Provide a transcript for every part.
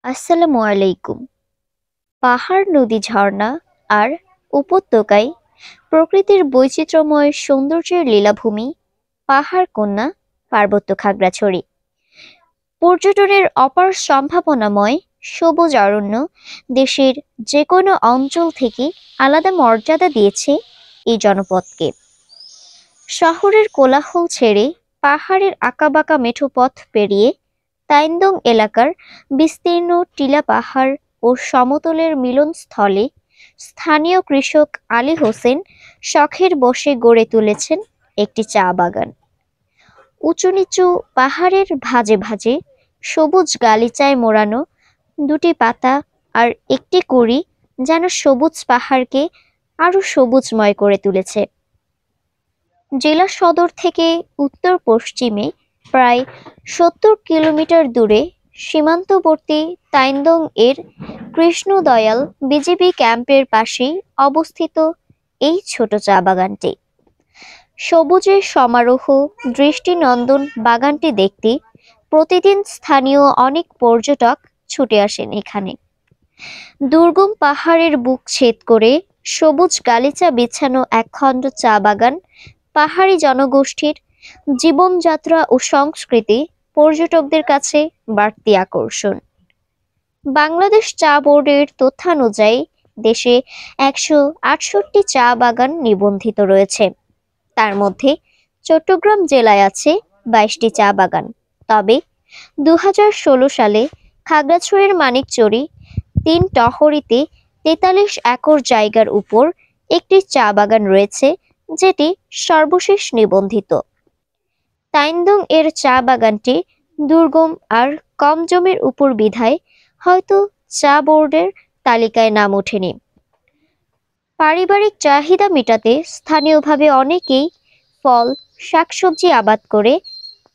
আসসালামু আলাইকুম। পাহাড়, নদী, ঝর্ণা আর উপত্যকায় প্রকৃতির বৈচিত্র্যময় সৌন্দর্যের লীলাভূমি পাহাড় কন্যা পার্বত্য খাগড়াছড়ি। পর্যটনের অপার সম্ভাবনাময় সবুজ অরণ্য দেশের যে কোনো অঞ্চল থেকে আলাদা মর্যাদা দিয়েছে এই জনপদকে। শহরের কোলাহল ছেড়ে পাহাড়ের আঁকাবাঁকা মেঠো পথ পেরিয়ে তাইন্দং এলাকার বিস্তীর্ণ টিলা পাহাড় ও সমতলের মিলনস্থলে স্থানীয় কৃষক আলী হোসেন শখের বশে গড়ে তুলেছেন একটি চা বাগান। উঁচু নিচু পাহাড়ের ভাঁজে ভাঁজে সবুজ গালিচায় মোড়ানো দুটি পাতা আর একটি কুঁড়ি যেন সবুজ পাহাড়কে আরো সবুজময় করে তুলেছে। জেলা সদর থেকে উত্তর পশ্চিমে প্রায় ৭০ কিলোমিটার দূরে সীমান্তবর্তী তাইন্দং এর কৃষ্ণদয়াল বিজিবি ক্যাম্পের পাশেই অবস্থিত এই ছোট চা বাগানটি। সবুজের সমারোহ দৃষ্টিনন্দন বাগানটি দেখতে প্রতিদিন স্থানীয় অনেক পর্যটক ছুটে আসেন এখানে। দুর্গম পাহাড়ের বুক ছেদ করে সবুজ গালিচা বিছানো একখণ্ড চা বাগান পাহাড়ি জনগোষ্ঠীর জীবনযাত্রা ও সংস্কৃতি পর্যটকদের কাছে বাড়তি আকর্ষণ। বাংলাদেশ চা বোর্ডের তথ্যানুযায়ী দেশে ১৬৮টি চা বাগান নিবন্ধিত রয়েছে। তার মধ্যে চট্টগ্রাম জেলায় আছে ২২টি চা বাগান। তবে ২০১৬ সালে খাগড়াছড়ির মানিকচরি ৩ টহরিতে ৪৩ একর জায়গার উপর একটি চা বাগান রয়েছে, যেটি সর্বশেষ নিবন্ধিত। তাইন্দং এর চা বাগানটি দুর্গম আর কম জমির উপর বিধায় হয়তো চা বোর্ডের তালিকায় নাম ওঠেনি। পারিবারিক চাহিদা মেটাতে স্থানীয়ভাবে অনেকেই ফল, শাকসবজি আবাদ করে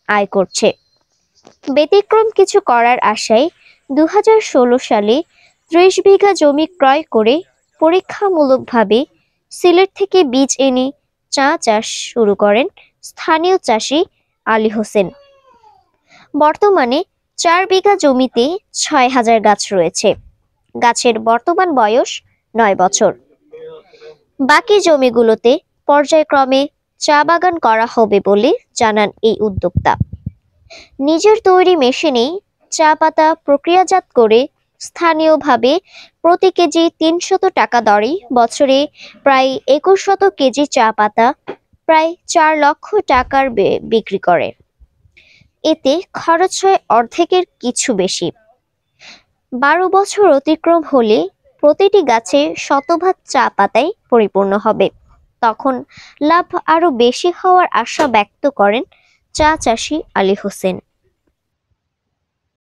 আয় করছে। ব্যতিক্রম কিছু করার আশায় ২০১৬ সালে ৩০ বিঘা জমি ক্রয় করে পরীক্ষামূলকভাবে সিলেট থেকে বীজ এনে চা চাষ শুরু করেন স্থানীয় চাষি আলী হোসেন। বর্তমানে ৪ বিঘা জমিতে ৬,০০০ গাছ রয়েছে। গাছের বর্তমান বয়স ৯ বছর। বাকি জমিগুলোতে পর্যায়ক্রমে চা বাগান করা হবে বলে জানান এই উদ্যোক্তা। নিজের তৈরি মেশিনেই চা পাতা প্রক্রিয়াজাত করে স্থানীয়ভাবে প্রতি কেজি ৩০০ টাকা দরে বছরে প্রায় ২১০০ কেজি চা পাতা প্রায় ৪ লক্ষ টাকার বিক্রি করে। এতে খরচ হয় অর্ধেকের কিছু বেশি। ১২ বছর অতিক্রম হলে প্রতিটি গাছে শতভাগ চা পাতায় পরিপূর্ণ হবে। তখন লাভ আরো বেশি হওয়ার আশা ব্যক্ত করেন চা চাষি আলী হোসেন।